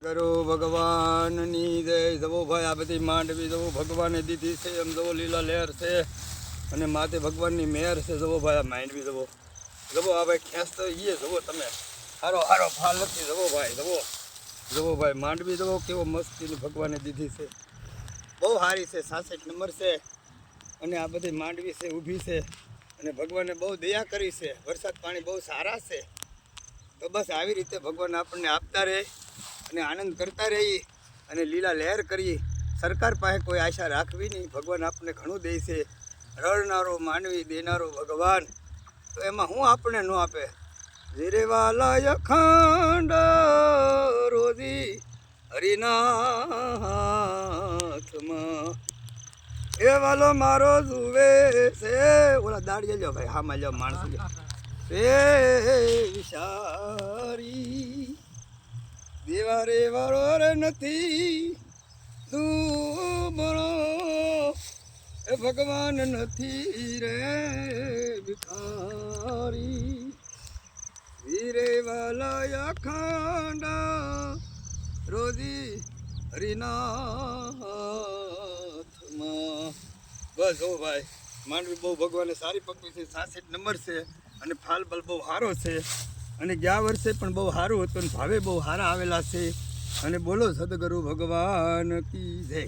કરો ભગવાનની જય. જવો ભાઈ આ બધી માંડવી જવો ભગવાને દીધી છે. એમ જવો લીલા લહેર છે અને માથે ભગવાનની મેર છે. જવો ભાઈ આ માંડવી જવો જવો આ ભાઈ ખેંચતો એ જવો તમે હારો હારો ફાલ નથી. જવો ભાઈ જવો ભાઈ માંડવી જવો કેવો મસ્તીની ભગવાને દીધી છે. બહુ સારી છે. 66 નંબર છે અને આ બધી માંડવી છે ઊભી છે અને ભગવાને બહુ દયા કરી છે. વરસાદ પાણી બહુ સારા છે. તો બસ આવી રીતે ભગવાન આપણને આપતા રહે અને આનંદ કરતા રહી અને લીલા લહેર કરી. સરકાર પાસે કોઈ આશા રાખવી નહીં. ભગવાન આપણને ઘણું દે છે. રડનારો માનવી દેનારો ભગવાન, તો એમાં હું આપણે ન આપે. જીરેવાલા અખંડ રોજી હરિનાથમાં એ વાલો મારો જુએ છે. ઓલા દાડીએ લ્યો ભાઈ હામાં લ્યો માણસ એ વિચારી દેવા રે વાળો રે નથી તું બરો એ ભગવાન નથી રે ભિખારી. વીરે વાલા અખંડ રોજી હરિનાથમાં. બસ હો ભાઈ માંડવી બહુ ભગવાને સારી પકવી છે. 66 નંબર છે અને ફાલ બલ બહુ સારો છે અને ગયા વર્ષે પણ બહુ સારું હતું અને ભાવે બહુ સારા આવેલા છે. અને બોલો સદગુરુ ભગવાન કી જય.